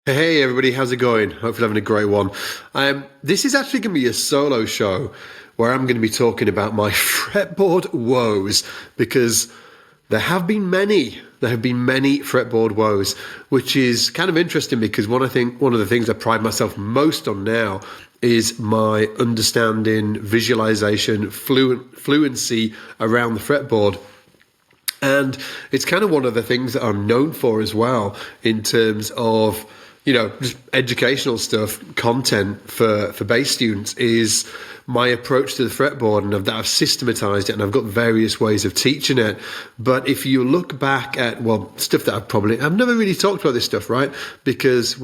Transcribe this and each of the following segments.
Hey everybody, how's it going? Hope you're having a great one. This is actually going to be a solo show where I'm going to be talking about my fretboard woes because there have been many. There have been many fretboard woes, which is kind of interesting because one of the things I pride myself most on now is my understanding, visualization, fluency around the fretboard. And it's kind of one of the things that I'm known for as well in terms of, just educational stuff, content for bass students is my approach to the fretboard, and I've systematized it and I've got various ways of teaching it. But if you look back at, stuff that I've never really talked about this stuff, right? Because,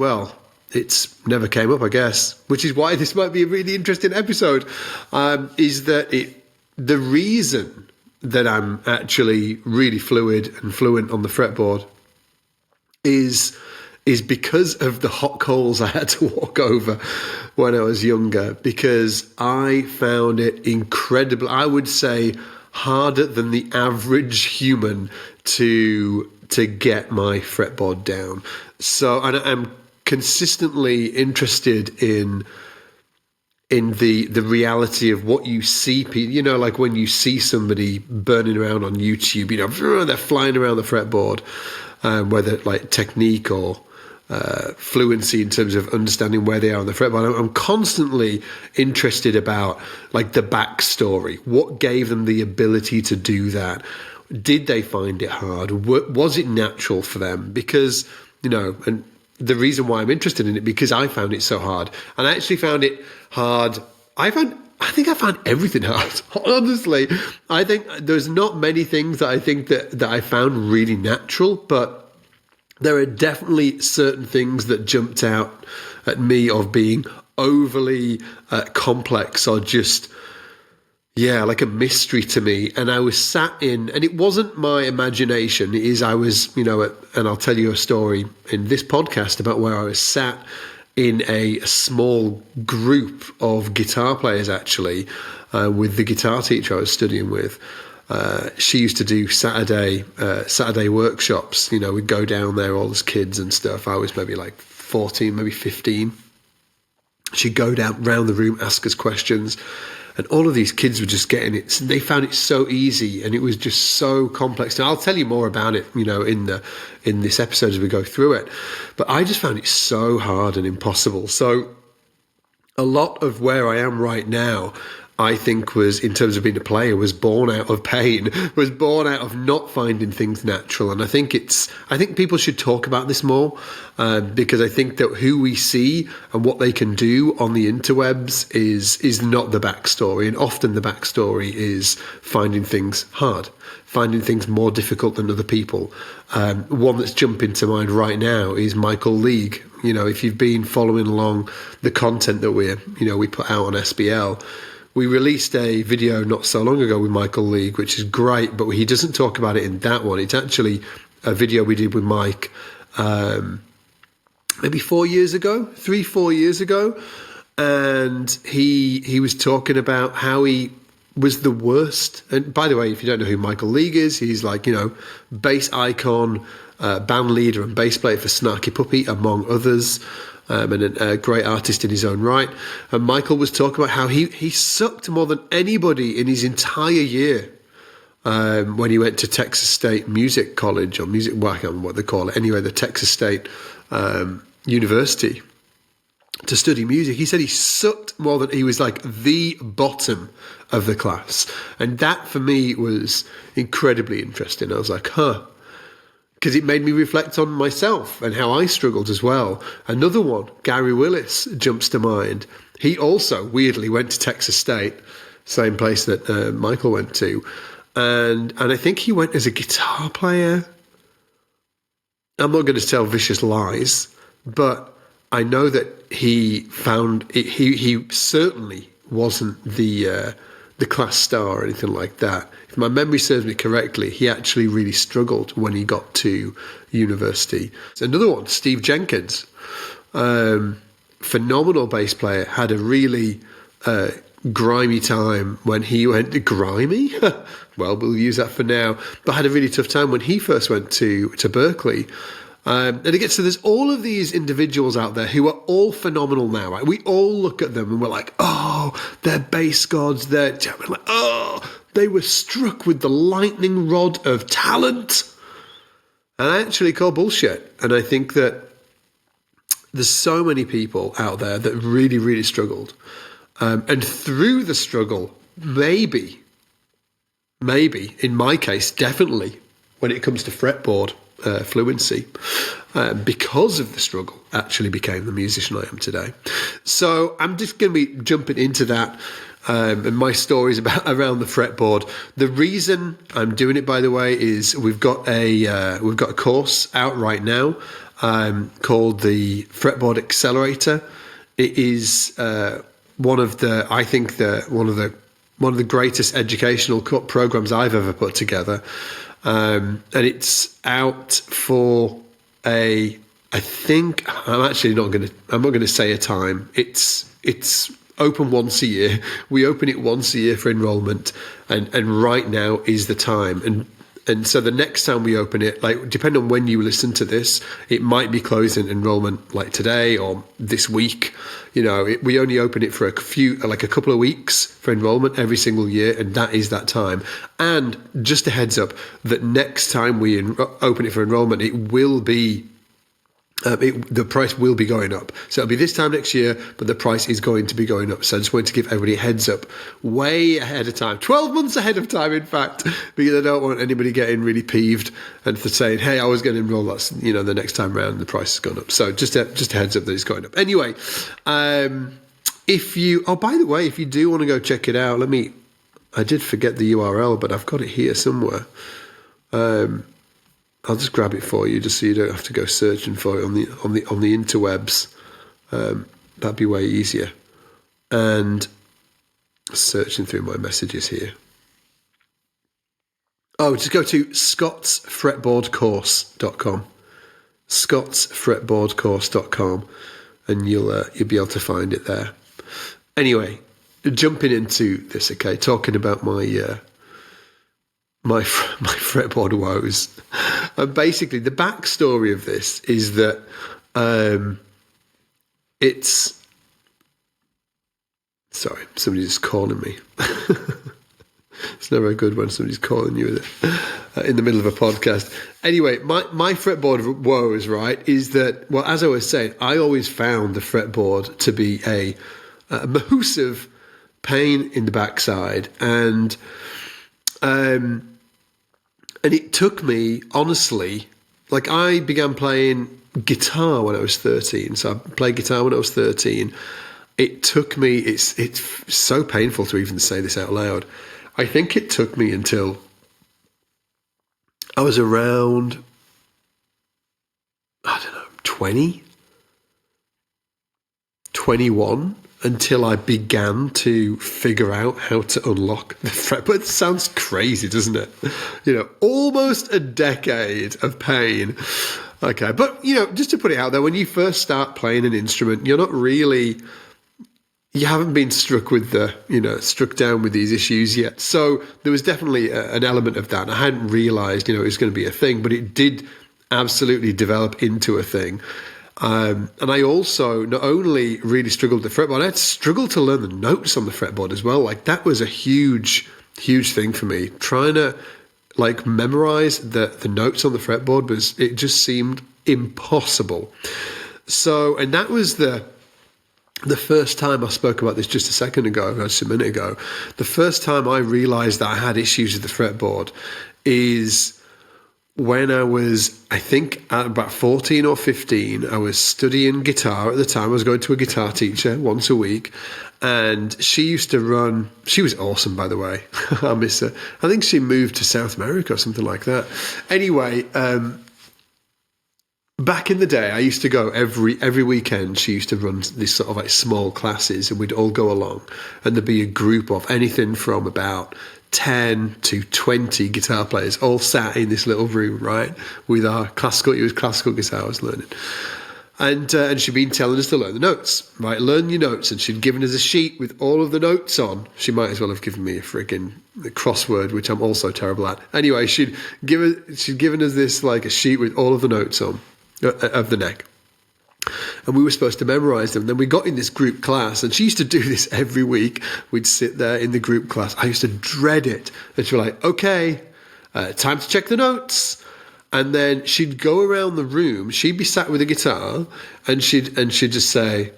it's never came up, I guess, which is why this might be a really interesting episode, is that the reason that I'm actually really fluid and fluent on the fretboard is because of the hot coals I had to walk over when I was younger, because I found it incredible. I would say harder than the average human to get my fretboard down. So I'm consistently interested in the reality of what you see, like when you see somebody burning around on YouTube, they're flying around the fretboard, whether like technique or fluency in terms of understanding where they are on the fretboard. I'm constantly interested about like the backstory. What gave them the ability to do that? Did they find it hard? Was it natural for them? Because, and the reason why I'm interested in it, because I found it so hard. And I actually found it hard. I think I found everything hard. Honestly, I think there's not many things that I think that I found really natural, but there are definitely certain things that jumped out at me of being overly complex or just, like a mystery to me. And I was sat in, and it wasn't my imagination. It is, I was, and I'll tell you a story in this podcast about where I was sat in a small group of guitar players, actually, with the guitar teacher I was studying with. She used to do Saturday workshops. We'd go down there, all as kids and stuff. I was maybe like 14, maybe 15. She'd go down round the room, ask us questions, and all of these kids were just getting it. They found it so easy, and it was just so complex. Now I'll tell you more about it, in this episode as we go through it. But I just found it so hard and impossible. So a lot of where I am right now, I think, was, in terms of being a player, was born out of pain, was born out of not finding things natural. And I think people should talk about this more, because I think that who we see and what they can do on the interwebs is not the backstory. And often the backstory is finding things hard, finding things more difficult than other people. One that's jumping to mind right now is Michael League. If you've been following along the content that we put out on SBL, we released a video not so long ago with Michael League, which is great, but he doesn't talk about it in that one. It's actually a video we did with Mike maybe 4 years ago, 3-4 years ago. And he was talking about how he was the worst. And by the way, if you don't know who Michael League is, he's like, bass icon, band leader and bass player for Snarky Puppy, among others. And a great artist in his own right. And Michael was talking about how he sucked more than anybody in his entire year when he went to Texas State Music College, or I can't remember what they call it. Anyway, the Texas State University, to study music. He said he sucked more than, he was like the bottom of the class. And that for me was incredibly interesting. I was like, because it made me reflect on myself and how I struggled as well. Another one, Gary Willis, jumps to mind. He also weirdly went to Texas State, same place that Michael went to. And I think he went as a guitar player. I'm not going to tell vicious lies, but I know that he found it, he certainly wasn't the class star or anything like that. If my memory serves me correctly, he actually really struggled when he got to university. Another one, Steve Jenkins, phenomenal bass player, had a really grimy time when he went to grimy. Well, we'll use that for now. But had a really tough time when he first went to Berkeley. And it gets to there's all of these individuals out there who are all phenomenal now, right? We all look at them and we're like, oh, they're bass gods. We're like, oh, they were struck with the lightning rod of talent. And I actually call bullshit. And I think that there's so many people out there that really, really struggled. And through the struggle, maybe, in my case, definitely, when it comes to fretboard fluency, because of the struggle, actually became the musician I am today. So I'm just going to be jumping into that and my stories around the fretboard. The reason I'm doing it, by the way, is we've got a course out right now called the Fretboard Accelerator. It is one of the greatest educational programs I've ever put together, and it's out for I'm not going to say a time. It's open once a year. We open it once a year for enrollment, and right now is the time. And so the next time we open it, like depending on when you listen to this, it might be closing enrollment like today or this week. We only open it for a couple of weeks for enrollment every single year, and that is that time. And just a heads up that next time we open it for enrollment, it will be the price will be going up. So it'll be this time next year, but the price is going to be going up. So I just wanted to give everybody a heads up way ahead of time, 12 months ahead of time, in fact, because I don't want anybody getting really peeved and for saying, hey, I was going to enroll, that's, the next time around the price has gone up. So just a heads up that it's going up. Anyway, by the way, if you do want to go check it out, I did forget the URL, but I've got it here somewhere. I'll just grab it for you, just so you don't have to go searching for it on the interwebs. That'd be way easier. And searching through my messages here. Oh, just go to scottsfretboardcourse.com. scottsfretboardcourse.com, and you'll be able to find it there. Anyway, jumping into this, okay, talking about my fretboard woes. And basically, the backstory of this is that it's... Sorry, somebody's just calling me. It's never good when somebody's calling you in the middle of a podcast. Anyway, my fretboard woes, right, is that, well, as I was saying, I always found the fretboard to be a massive pain in the backside. And it took me, honestly, like I began playing guitar when I was 13. So I played guitar when I was 13. It took me, it's so painful to even say this out loud. I think it took me until I was around, 20, 21, until I began to figure out how to unlock the fretboard. It sounds crazy, doesn't it? Almost a decade of pain. Okay, but, just to put it out there, when you first start playing an instrument, you haven't been struck down with these issues yet. So there was definitely an element of that. And I hadn't realized, it was going to be a thing, but it did absolutely develop into a thing. And I also not only really struggled with the fretboard, I had struggled to learn the notes on the fretboard as well. Like that was a huge, huge thing for me. Trying to memorize the notes on the fretboard it just seemed impossible. So, and that was the first time I spoke about this just a minute ago. The first time I realized that I had issues with the fretboard is when I was, I think, at about 14 or 15, I was studying guitar at the time. I was going to a guitar teacher once a week, and she was awesome, by the way. I miss her. I think she moved to South America or something like that. Anyway, back in the day, I used to go every weekend. She used to run these sort of small classes, and we'd all go along, and there'd be a group of anything from about 10 to 20 guitar players all sat in this little room, right, with our classical guitar I was learning. And she'd been telling us to learn the notes, right? Learn your notes. And she'd given us a sheet with all of the notes on. She might as well have given me a freaking crossword, which I'm also terrible at. Anyway, she'd given us this a sheet with all of the notes on. of the neck. And we were supposed to memorize them. Then we got in this group class, and she used to do this every week. We'd sit there in the group class. I used to dread it. And she'd be like, okay, time to check the notes. And then she'd go around the room. She'd be sat with a guitar, and she'd just say,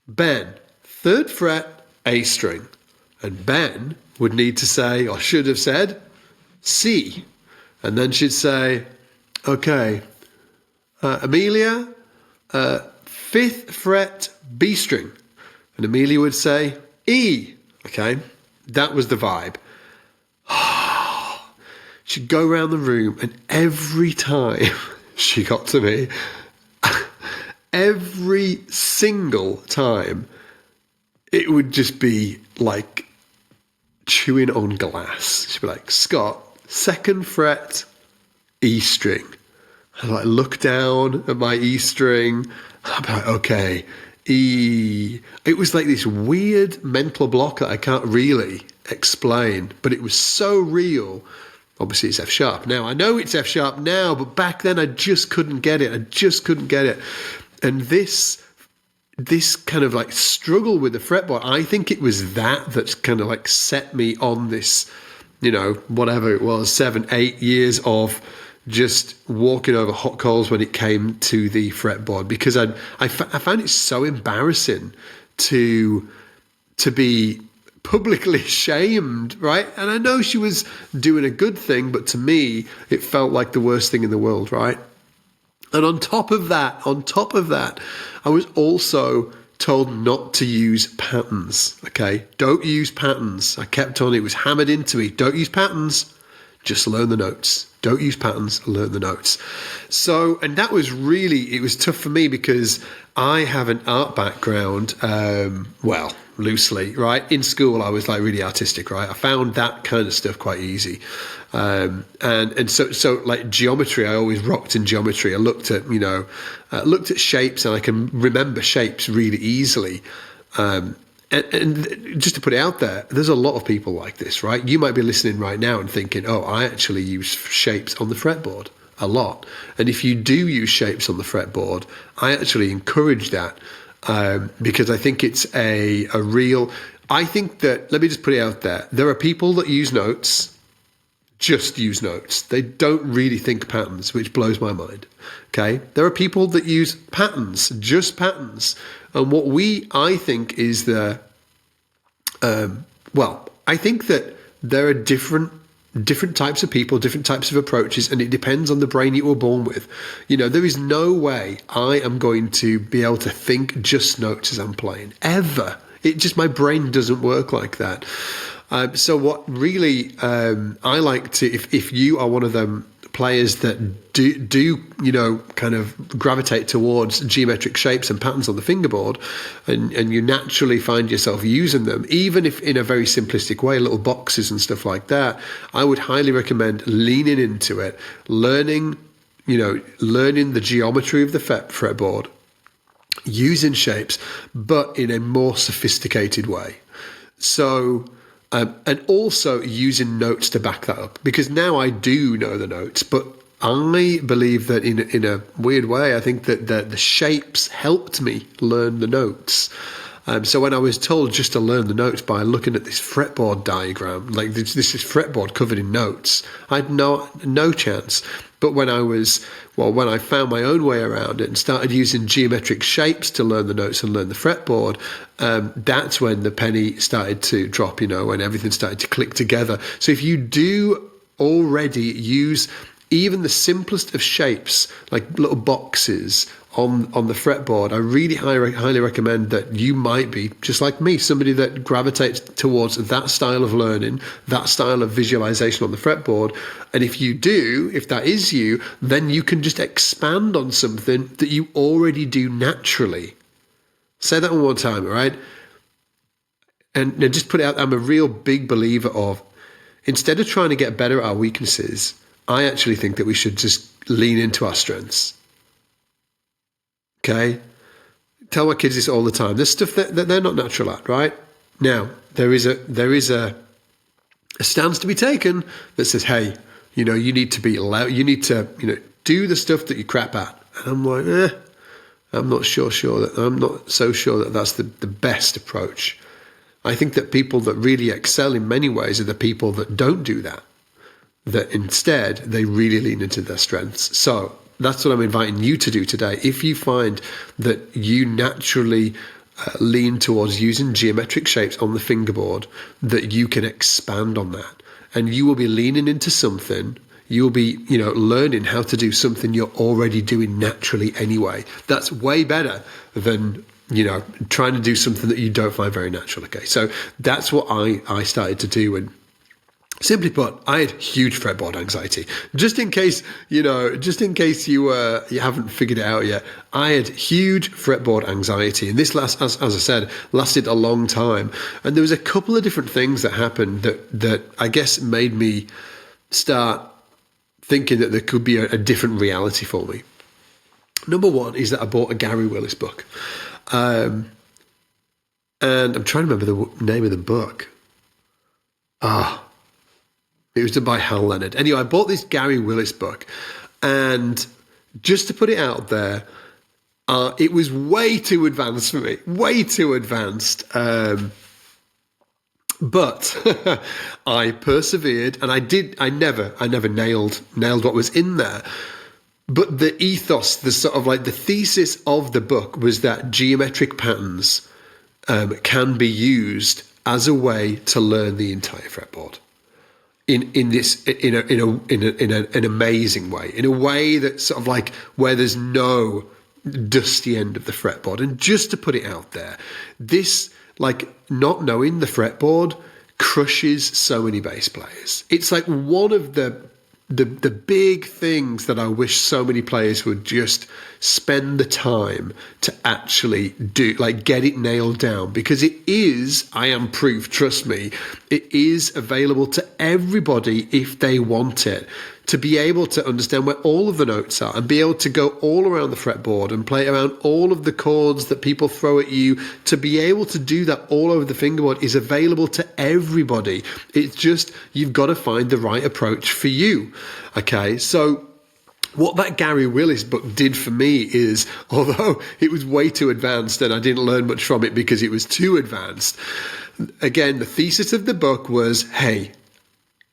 Ben, 3rd fret, A string. And Ben would need to say, or should have said, C. And then she'd say, okay, Amelia, 5th fret, B string. And Amelia would say, E. Okay, that was the vibe. She'd go around the room, and every time she got to me, every single time, it would just be like chewing on glass. She'd be like, Scott, 2nd fret, E string. I'd like look down at my E string. I'd be like, okay, E. It was like this weird mental block that I can't really explain, but it was so real. Obviously, it's F sharp now. I know it's F sharp now, but back then I just couldn't get it. And this kind of like struggle with the fretboard, I think it was that's kind of like set me on this, whatever it was, 7-8 years of just walking over hot coals when it came to the fretboard, because I found it so embarrassing to be publicly shamed, right? And I know she was doing a good thing, but to me, it felt like the worst thing in the world, right? And on top of that, I was also told not to use patterns, okay? Don't use patterns. I kept on, it was hammered into me. Don't use patterns, just learn the notes. Don't use patterns, learn the notes. So, and that was it was tough for me because I have an art background, loosely, right? In school, I was like really artistic, right? I found that kind of stuff quite easy. And so like geometry, I always rocked in geometry. I looked at shapes, and I can remember shapes really easily. And just to put it out there, there's a lot of people like this, right? You might be listening right now and thinking, oh, I actually use shapes on the fretboard a lot. And if you do use shapes on the fretboard, I actually encourage that because I think it's a real... I think that, let me just put it out there, there are people that use notes, just use notes. They don't really think patterns, which blows my mind, okay? There are people that use patterns, just patterns. And what I think is I think that there are different types of people, different types of approaches, and it depends on the brain you were born with. There is no way I am going to be able to think just notes as I'm playing, ever. My brain doesn't work like that. So what really I like to, if you are one of them players that do kind of gravitate towards geometric shapes and patterns on the fingerboard, and you naturally find yourself using them, even if in a very simplistic way, little boxes and stuff like that, I would highly recommend leaning into it, learning the geometry of the fretboard, using shapes, but in a more sophisticated way. So and also using notes to back that up, because now I do know the notes, but I believe that in a weird way, I think that the shapes helped me learn the notes. So when I was told just to learn the notes by looking at this fretboard diagram, like this is fretboard covered in notes, I had no chance. But when I found my own way around it and started using geometric shapes to learn the notes and learn the fretboard, that's when the penny started to drop, when everything started to click together. So if you do already use even the simplest of shapes, like little boxes on the fretboard, I really highly recommend that you might be, just like me, somebody that gravitates towards that style of learning, that style of visualization on the fretboard. And if that is you, then you can just expand on something that you already do naturally. Say that one more time, all right? And just put it out, I'm a real big believer of, instead of trying to get better at our weaknesses, I actually think that we should just lean into our strengths. Okay? Tell my kids this all the time. There's stuff that they're not natural at, right? Now, there is a stance to be taken that says, hey, you need to be allowed, you need to, do the stuff that you crap at, And I'm like, I'm not so sure that that's the best approach. I think that people that really excel in many ways are the people that don't do that. That instead they really lean into their strengths. So that's what I'm inviting you to do today. If you find that you naturally lean towards using geometric shapes on the fingerboard, that you can expand on that, and you will be leaning into something. You'll be, learning how to do something you're already doing naturally anyway. That's way better than, trying to do something that you don't find very natural. Okay, so that's what I started to do. And simply put, I had huge fretboard anxiety. Just in case you haven't figured it out yet, I had huge fretboard anxiety, and this as I said, lasted a long time. And there was a couple of different things that happened that I guess made me start thinking that there could be a different reality for me. Number one is that I bought a Gary Willis book, and I'm trying to remember the name of the book. It was done by Hal Leonard. Anyway, I bought this Gary Willis book, and just to put it out there, it was way too advanced for me, way too advanced. But I persevered, and I never nailed what was in there. But the ethos, the sort of like the thesis of the book was that geometric patterns can be used as a way to learn the entire fretboard. In an amazing way, in a way that sort of like where there's no dusty end of the fretboard. And just to put it out there, this, like, not knowing the fretboard crushes so many bass players. It's like one of the big things that I wish so many players would just spend the time to actually do, like get it nailed down, because it is, I am proof, trust me, it is available to everybody if they want it, to be able to understand where all of the notes are and be able to go all around the fretboard and play around all of the chords that people throw at you. To be able to do that all over the fingerboard is available to everybody. It's just, you've got to find the right approach for you. Okay, so what that Gary Willis book did for me is, although it was way too advanced and I didn't learn much from it because it was too advanced, again, the thesis of the book was, hey,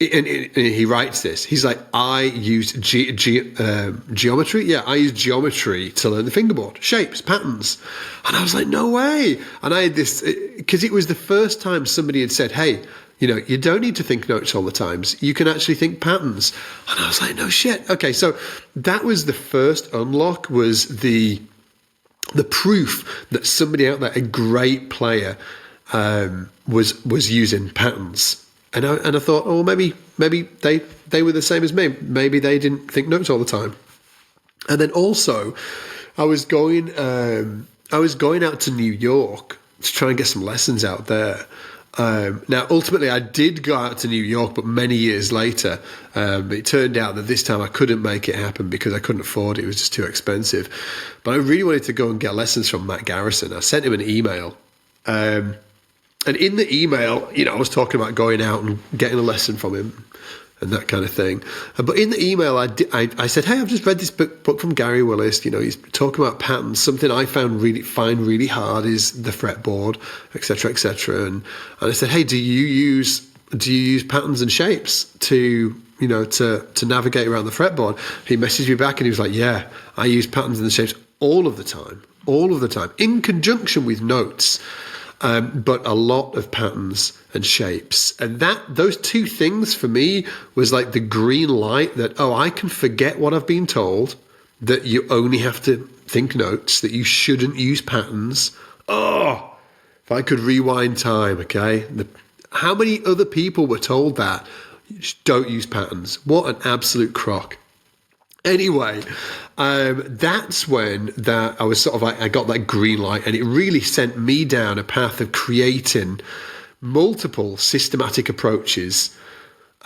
and he writes this, he's like, I used geometry. Yeah, I used geometry to learn the fingerboard, shapes, patterns. And I was like, no way. And I had this, because it was the first time somebody had said, hey, you don't need to think notes all the times. You can actually think patterns. And I was like, no shit. Okay, so that was the first unlock, was the proof that somebody out there, a great player, was using patterns. And I thought, oh, maybe they were the same as me. Maybe they didn't think notes all the time. And then also, I was going out to New York to try and get some lessons out there. Now, ultimately, I did go out to New York, but many years later, it turned out that this time I couldn't make it happen because I couldn't afford it. It was just too expensive. But I really wanted to go and get lessons from Matt Garrison. I sent him an email. And in the email, I was talking about going out and getting a lesson from him and that kind of thing. But in the email, I said, hey, I've just read this book from Gary Willis. He's talking about patterns. Something I find really hard is the fretboard, et cetera, et cetera. And I said, hey, do you use patterns and shapes to navigate around the fretboard? He messaged me back and he was like, yeah, I use patterns and shapes all of the time, in conjunction with notes. But a lot of patterns and shapes. And those two things for me was like the green light that, I can forget what I've been told, that you only have to think notes, that you shouldn't use patterns. Oh, if I could rewind time, okay? How many other people were told that? Don't use patterns. What an absolute crock. Anyway, that's when I was sort of like, I got that green light, and it really sent me down a path of creating multiple systematic approaches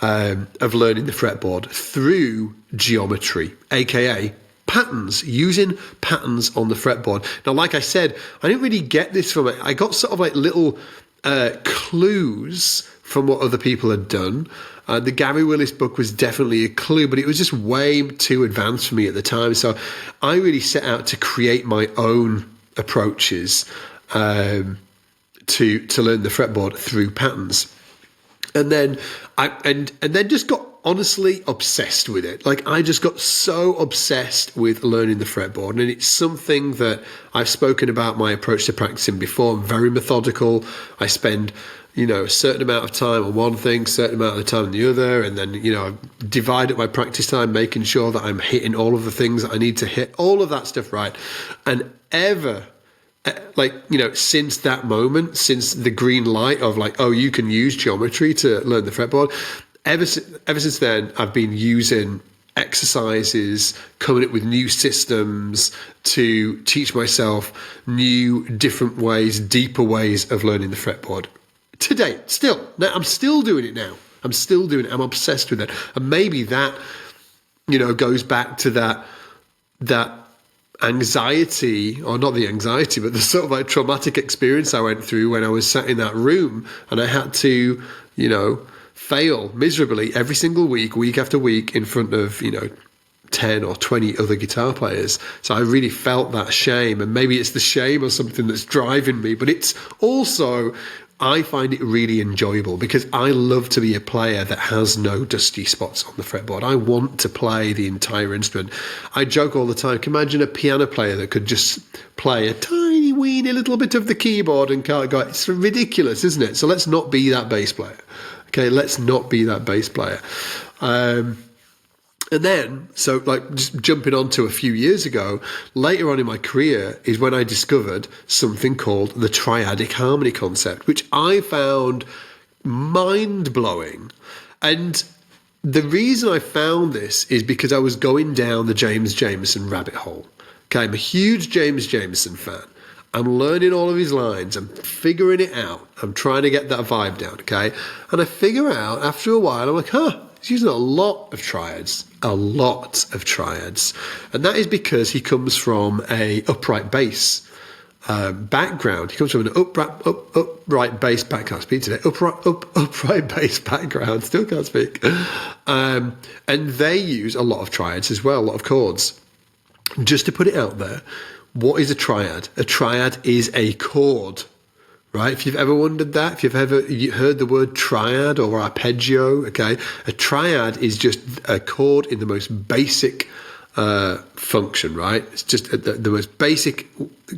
of learning the fretboard through geometry, aka patterns, using patterns on the fretboard. Now, like I said, I didn't really get this from it. I got sort of like little clues from what other people had done. The Gary Willis book was definitely a clue, but it was just way too advanced for me at the time. So I really set out to create my own approaches to learn the fretboard through patterns. And then and then just got honestly obsessed with it. Like, I just got so obsessed with learning the fretboard, and it's something that I've spoken about my approach to practicing before. I'm very methodical. I spend, a certain amount of time on one thing, certain amount of time on the other, and then, I divide up my practice time, making sure that I'm hitting all of the things that I need to hit, all of that stuff right. And since that moment, since the green light of you can use geometry to learn the fretboard, ever since then, I've been using exercises, coming up with new systems to teach myself new, different ways, deeper ways of learning the fretboard. Today, I'm still doing it now. I'm still doing it. I'm obsessed with it. And maybe that, goes back to that anxiety, or not the anxiety, but the sort of traumatic experience I went through when I was sat in that room and I had to, fail miserably every single week after week, in front of, 10 or 20 other guitar players. So I really felt that shame, and maybe it's the shame or something that's driving me, but it's also, I find it really enjoyable because I love to be a player that has no dusty spots on the fretboard. I want to play the entire instrument. I joke all the time, can you imagine a piano player that could just play a tiny weeny little bit of the keyboard and can't go? It's ridiculous, isn't it? So let's not be that bass player. Okay, let's not be that bass player. And then, just jumping on to a few years ago, later on in my career is when I discovered something called the triadic harmony concept, which I found mind-blowing. And the reason I found this is because I was going down the James Jamerson rabbit hole. Okay, I'm a huge James Jamerson fan. I'm learning all of his lines. I'm figuring it out. I'm trying to get that vibe down, okay? And I figure out after a while, I'm like, he's using a lot of triads. And that is because he comes from a upright bass background. He comes from an upright bass background. Can't speak today. Upright bass background. Still can't speak. And they use a lot of triads as well, a lot of chords. Just to put it out there, what is a triad? A triad is a chord, right? If you've ever wondered that, if you've ever heard the word triad or arpeggio, okay, a triad is just a chord in the most basic function, right? It's just the most basic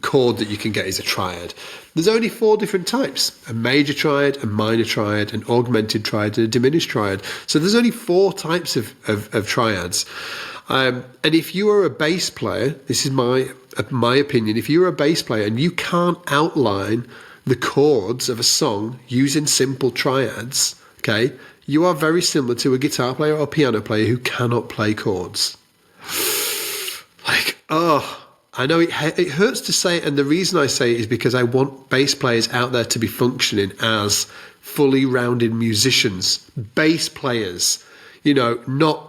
chord that you can get is a triad. There's only 4 different types: a major triad, a minor triad, an augmented triad, and a diminished triad. So there's only 4 types of triads. And if you are a bass player, this is my opinion, if you're a bass player and you can't outline the chords of a song using simple triads, okay, you are very similar to a guitar player or piano player who cannot play chords. I know it hurts to say it, and the reason I say it is because I want bass players out there to be functioning as fully rounded musicians, bass players, not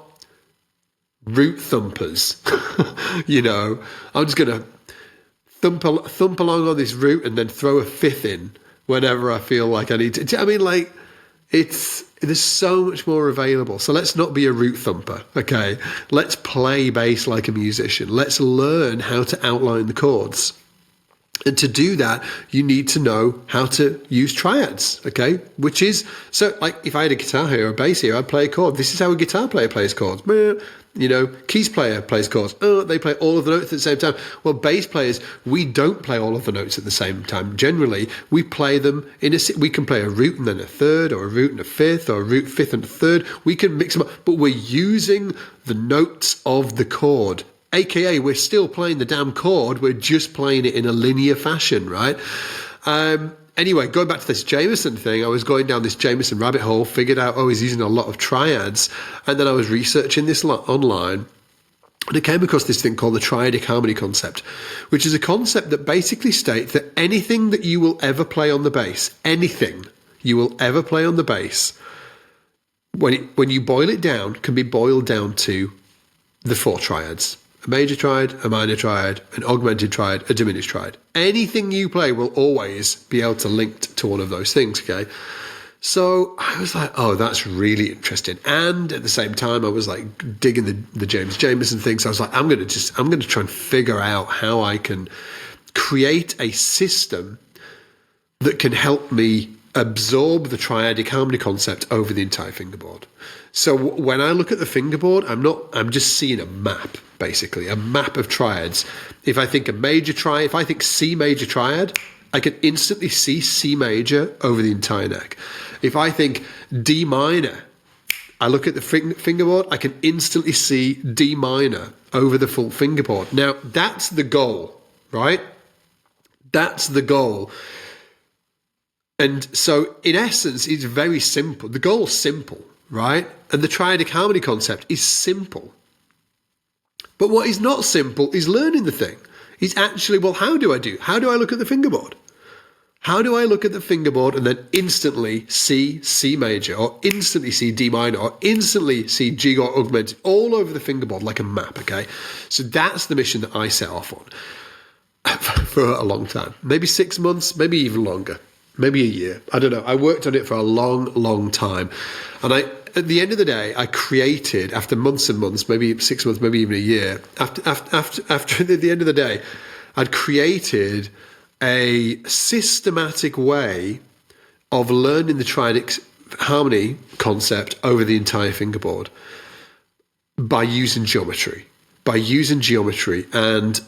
root thumpers. I'm just going to thump along on this root and then throw a fifth in whenever I feel like I need to. There's so much more available. So let's not be a root thumper, okay? Let's play bass like a musician. Let's learn how to outline the chords. And to do that, you need to know how to use triads, okay? Which is, so if I had a guitar here or a bass here, I'd play a chord. This is how a guitar player plays chords. Keys player plays chords. They play all of the notes at the same time. Well, bass players, we don't play all of the notes at the same time. Generally, we play them we can play a root and then a third, or a root and a fifth, or a root, fifth and a third. We can mix them up, but we're using the notes of the chord. AKA, we're still playing the damn chord. We're just playing it in a linear fashion, right? Anyway, going back to this Jamerson thing, I was going down this Jamerson rabbit hole, figured out, he's using a lot of triads. And then I was researching this online, and I came across this thing called the triadic harmony concept, which is a concept that basically states that anything that you will ever play on the bass, anything you will ever play on the bass, when you boil it down, can be boiled down to the 4 triads. a major triad, a minor triad, an augmented triad, a diminished triad. Anything you play will always be able to link to one of those things, okay? So I was like, oh, that's really interesting. And at the same time, I was like digging the James Jamerson thing. So I was like, I'm going to try and figure out how I can create a system that can help me absorb the triadic harmony concept over the entire fingerboard. So when I look at the fingerboard, I'm just seeing a map, basically, a map of triads. If I think if I think C major triad, I can instantly see C major over the entire neck. If I think D minor, I look at the fingerboard, I can instantly see D minor over the full fingerboard. Now, that's the goal, right? That's the goal. And so, in essence, it's very simple. The goal's simple, right? And the triadic harmony concept is simple. But what is not simple is learning the thing. It's actually, well, how do I look at the fingerboard? How do I look at the fingerboard and then instantly see C major, or instantly see D minor, or instantly see G or augmented all over the fingerboard like a map, okay? So that's the mission that I set off on for a long time. Maybe 6 months, maybe even longer, maybe a year. I don't know. I worked on it for a long, long time. And at the end of the day, I created, after months and months, maybe 6 months, maybe even a year, after the end of the day, I'd created a systematic way of learning the triadic harmony concept over the entire fingerboard by using geometry, and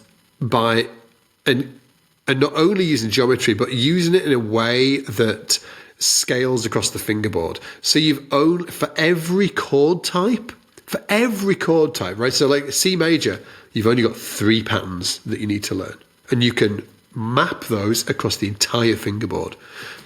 not only using geometry, but using it in a way that scales across the fingerboard. So for every chord type, right? So like C major, you've only got 3 patterns that you need to learn, and you can map those across the entire fingerboard.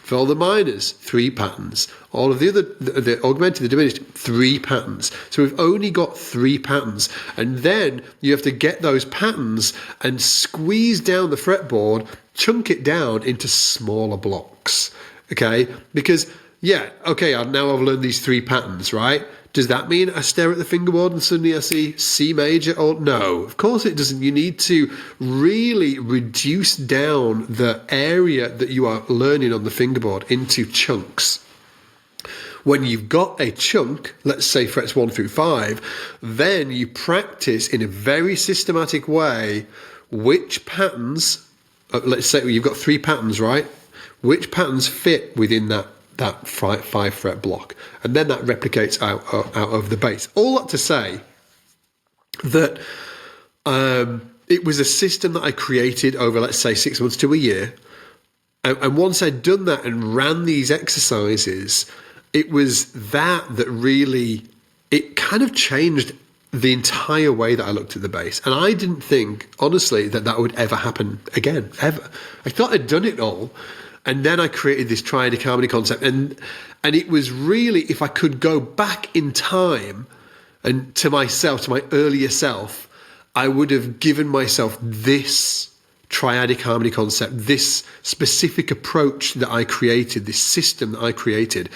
For all the minors, 3 patterns. All of the augmented, the diminished, 3 patterns. So we've only got 3 patterns. And then you have to get those patterns and squeeze down the fretboard, chunk it down into smaller blocks. Okay? Because, now I've learned these 3 patterns, right? Does that mean I stare at the fingerboard and suddenly I see C major? Or no, of course it doesn't. You need to really reduce down the area that you are learning on the fingerboard into chunks. When you've got a chunk, let's say frets 1 through 5, then you practice in a very systematic way which patterns, let's say you've got 3 patterns, right? Which patterns fit within that 5 fret block, and then that replicates out of the bass. All that to say that it was a system that I created over, let's say, 6 months to a year, and once I'd done that and ran these exercises, it was that really, it kind of changed the entire way that I looked at the bass. And I didn't think, honestly, that would ever happen again, ever. I thought I'd done it all. And then I created this triadic harmony concept. And it was really, if I could go back in time and to myself, to my earlier self, I would have given myself this triadic harmony concept, this specific approach that I created, this system that I created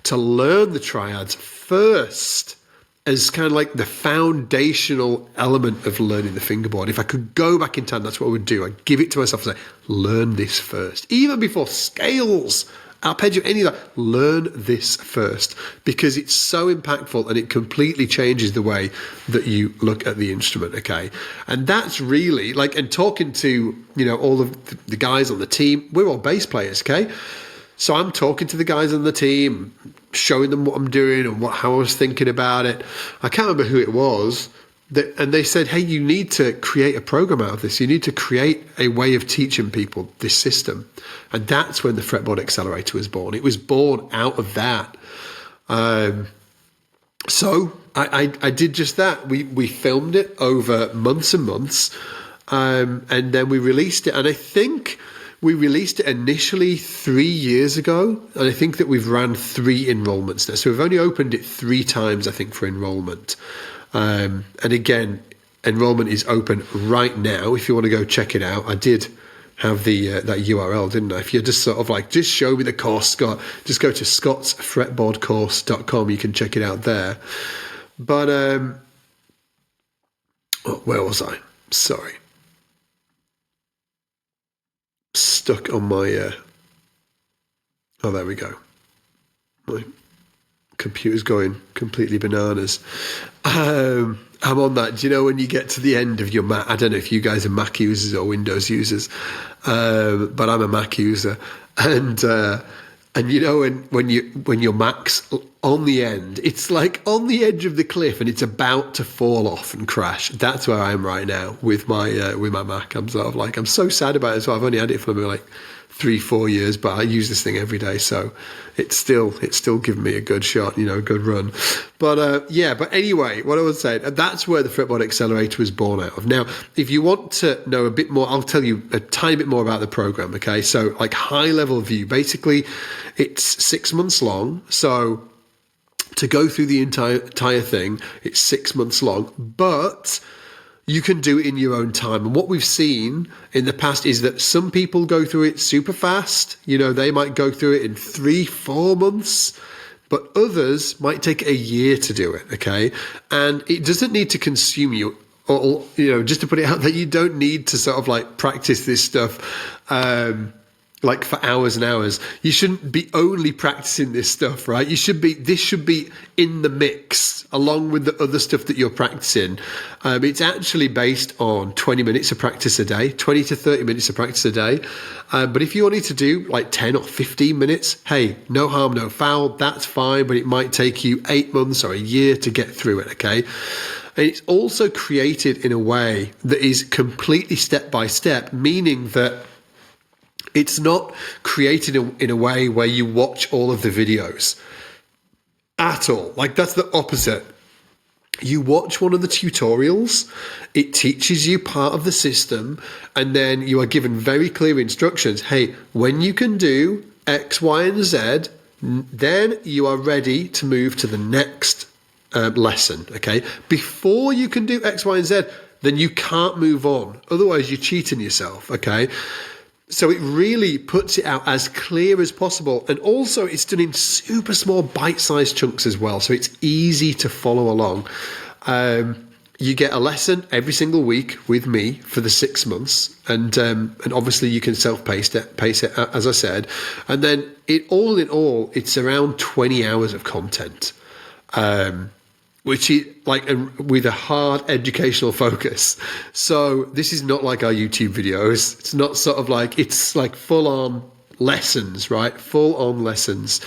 to learn the triads first as kind of like the foundational element of learning the fingerboard. If I could go back in time, that's what I would do. I'd give it to myself and say, learn this first. Even before scales, arpeggio, any of that, learn this first, because it's so impactful and it completely changes the way that you look at the instrument, okay? And that's really, like, and talking to, all of the guys on the team, we're all bass players, okay? So I'm talking to the guys on the team, showing them what I'm doing and how I was thinking about it. I can't remember who it was. And they said, hey, you need to create a program out of this. You need to create a way of teaching people this system. And that's when the Fretboard Accelerator was born. It was born out of that. So I did just that. We filmed it over months and months. And then we released it. And I think we released it initially 3 years ago, and I think that we've ran 3 enrollments now. So we've only opened it 3 times, I think, for enrollment. And again, enrollment is open right now. If you want to go check it out, I did have that URL, didn't I? If you just sort of like, just show me the course, Scott, just go to scottsfretboardcourse.com. You can check it out there. But Where was I? Sorry. Stuck on my... oh, there we go. My computer's going completely bananas. I'm on that. Do you know when you get to the end of your Mac? I don't know if you guys are Mac users or Windows users, but I'm a Mac user. And you know when your Mac's on the end, it's like on the edge of the cliff and it's about to fall off and crash. That's where I am right now with my Mac. I'm sort of like, I'm so sad about it. So I've only had it for like 3-4 years, but I use this thing every day, so it's still giving me a good shot, good run. But but anyway, what I was saying, that's where the Fretboard Accelerator was born out of. Now, if you want to know a bit more, I'll tell you a tiny bit more about the program. Okay, so like high level view, basically, it's 6 months long. So to go through the entire thing, it's 6 months long, but you can do it in your own time. And what we've seen in the past is that some people go through it super fast. They might go through it in 3-4 months, but others might take a year to do it, okay? And it doesn't need to consume you, or, just to put it out there, you don't need to sort of like practice this stuff like for hours and hours. You shouldn't be only practicing this stuff, right? This should be in the mix along with the other stuff that you're practicing. It's actually based on 20 minutes of practice a day, 20 to 30 minutes of practice a day. But if you wanted to do like 10 or 15 minutes, hey, no harm, no foul, that's fine. But it might take you 8 months or a year to get through it, okay? And it's also created in a way that is completely step by step, meaning that it's not created in a way where you watch all of the videos at all. Like, that's the opposite. You watch one of the tutorials, it teaches you part of the system, and then you are given very clear instructions. Hey, when you can do X, Y, and Z, then you are ready to move to the next lesson, okay? Before you can do X, Y, and Z, then you can't move on. Otherwise, you're cheating yourself, okay? So it really puts it out as clear as possible. And also it's done in super small bite-sized chunks as well. So it's easy to follow along. You get a lesson every single week with me for the 6 months. And obviously you can pace it, as I said. And then all in all, it's around 20 hours of content. Which is like with a hard educational focus. So this is not like our YouTube videos. It's not sort of like, it's like full on lessons, right? Full on lessons.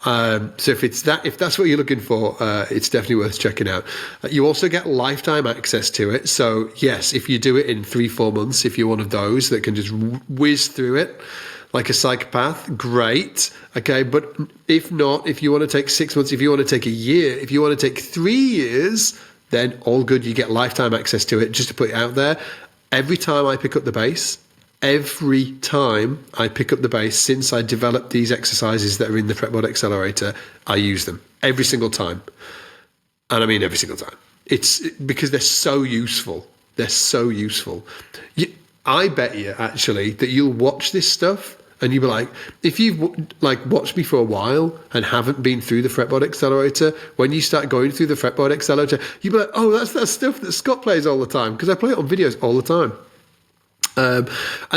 So if that's what you're looking for, it's definitely worth checking out. You also get lifetime access to it. So yes, if you do it in 3-4 months, if you're one of those that can just whiz through it like a psychopath, great. Okay, but if not, if you want to take 6 months, if you want to take a year, if you want to take 3 years, then all good. You get lifetime access to it. Just to put it out there, every time I pick up the bass, since I developed these exercises that are in the Fretboard Accelerator, I use them every single time. And I mean every single time. It's because they're so useful. They're so useful. I bet you, actually, that you'll watch this stuff and you'll be like, if you've watched me for a while and haven't been through the Fretboard Accelerator, when you start going through the Fretboard Accelerator, you'll be like, oh, that's that stuff that Scott plays all the time, because I play it on videos all the time. And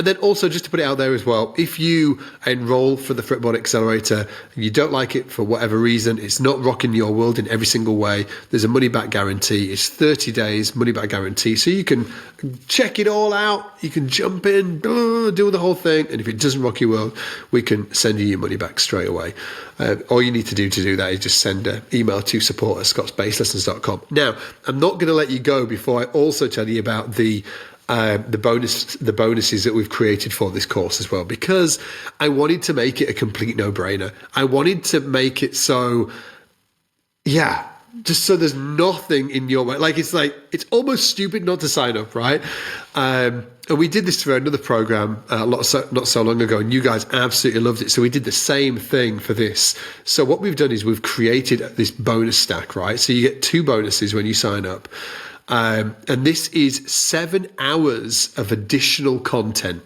then also, just to put it out there as well, if you enroll for the Fretboard Accelerator and you don't like it for whatever reason, it's not rocking your world in every single way, there's a money back guarantee. It's 30 days money back guarantee. So you can check it all out. You can jump in, do the whole thing. And if it doesn't rock your world, we can send you your money back straight away. All you need to do that is just send an email to support@scottsbasslessons.com. Now, I'm not going to let you go before I also tell you about the bonuses that we've created for this course as well, because I wanted to make it a complete no-brainer. I wanted to make it so, just so there's nothing in your way. It's almost stupid not to sign up, right? And we did this for another program not so long ago, and you guys absolutely loved it. So we did the same thing for this. So what we've done is we've created this bonus stack, right? So you get 2 bonuses when you sign up. And this is 7 hours of additional content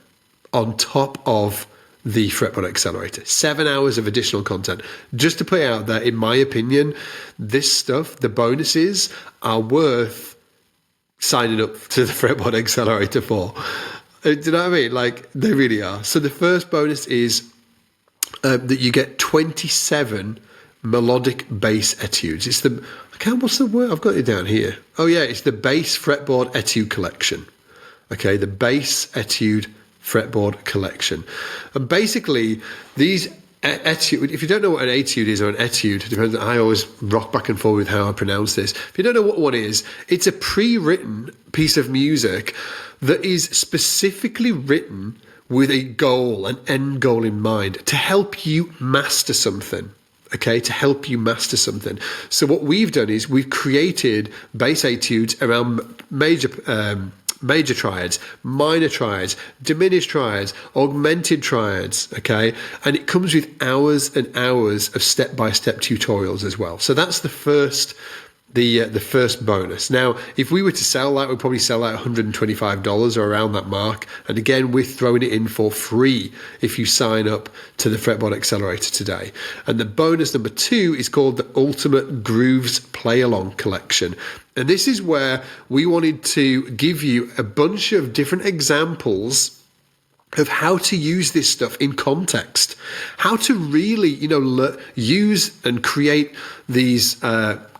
on top of the Fretboard Accelerator. 7 hours of additional content. Just to put it out there, in my opinion, this stuff, the bonuses, are worth signing up to the Fretboard Accelerator for. Do you know what I mean? Like, they really are. So the first bonus is that you get 27 melodic bass etudes. It's the, what's the word? I've got it down here. Oh yeah, it's the Bass Fretboard Etude Collection. Okay, the Bass Etude Fretboard Collection. And basically, these etude, if you don't know what an etude is or an etude, depends. I always rock back and forth with how I pronounce this. If you don't know what one is, it's a pre-written piece of music that is specifically written with a goal, an end goal in mind, to help you master something. Okay, to help you master something. So what we've done is we've created bass etudes around major triads, minor triads, diminished triads, augmented triads, okay? And it comes with hours and hours of step-by-step tutorials as well. So that's the first bonus. Now, if we were to sell that, we'd probably sell that $125 or around that mark. And again, we're throwing it in for free if you sign up to the Fretboard Accelerator today. And the bonus number 2 is called the Ultimate Grooves Play Along Collection. And this is where we wanted to give you a bunch of different examples of how to use this stuff in context, how to really, use and create these,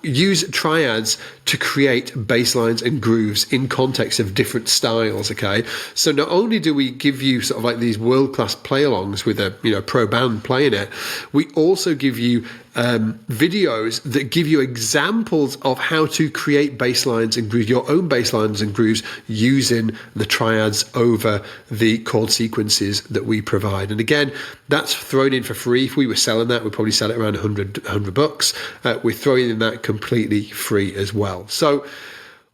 use triads to create bass lines and grooves in context of different styles, okay? So not only do we give you sort of like these world-class play-alongs with a, pro band playing it, we also give you videos that give you examples of how to create bass lines and grooves, your own bass lines and grooves using the triads over the chord sequences that we provide. And again, that's thrown in for free. If we were selling that, we'd probably sell it around $100. We're throwing in that completely free as well. So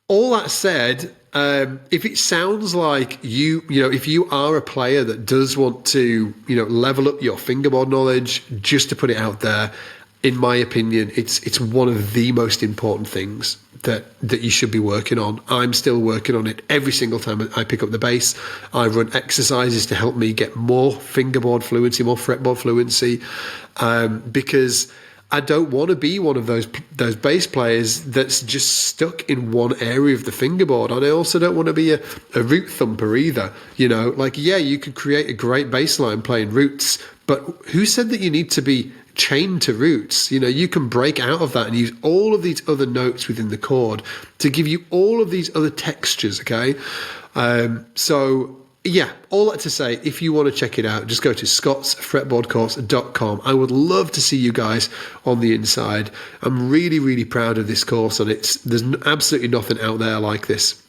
all that said, if it sounds like if you are a player that does want to, level up your fingerboard knowledge, just to put it out there, in my opinion, it's one of the most important things that you should be working on. I'm still working on it every single time I pick up the bass. I run exercises to help me get more fingerboard fluency, more fretboard fluency, because I don't want to be one of those bass players that's just stuck in one area of the fingerboard. And I also don't want to be a root thumper either. You could create a great bass line playing roots, but who said that you need to be chained to roots? You can break out of that and use all of these other notes within the chord to give you all of these other textures, okay? Yeah, all that to say, if you want to check it out, just go to scottsfretboardcourse.com. I would love to see you guys on the inside. I'm really, really proud of this course, and there's absolutely nothing out there like this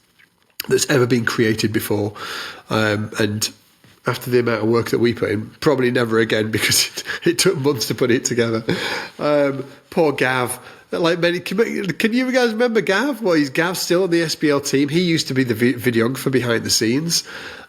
that's ever been created before. And after the amount of work that we put in, probably never again, because it took months to put it together. Poor Gav. Can you guys remember Gav? Well, Gav's still on the SBL team. He used to be the videographer behind the scenes,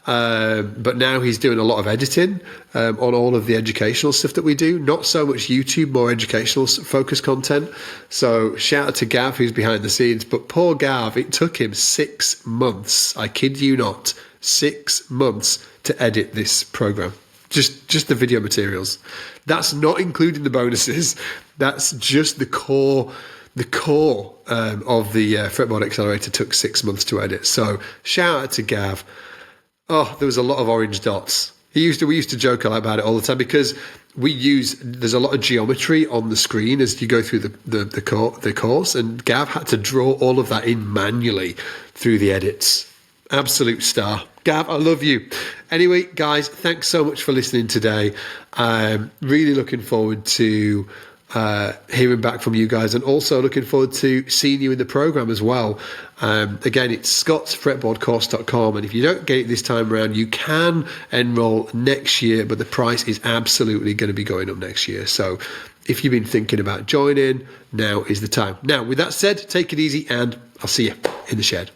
but now he's doing a lot of editing on all of the educational stuff that we do. Not so much YouTube, more educational focused content. So shout out to Gav, who's behind the scenes. But poor Gav, it took him 6 months. I kid you not, 6 months to edit this program. Just the video materials. That's not including the bonuses. That's just the core. The core of the Fretboard Accelerator took 6 months to edit. So shout out to Gav. Oh, there was a lot of orange dots. We used to joke about it all the time, because there's a lot of geometry on the screen as you go through the course, and Gav had to draw all of that in manually through the edits. Absolute star. Gav, I love you. Anyway, guys, thanks so much for listening today. I'm really looking forward to hearing back from you guys, and also looking forward to seeing you in the program as well. Again, it's scottsfretboardcourse.com, and if you don't get it this time around, you can enroll next year, but the price is absolutely going to be going up next year. So if you've been thinking about joining, now is the time. Now, with that said, take it easy, and I'll see you in the shed.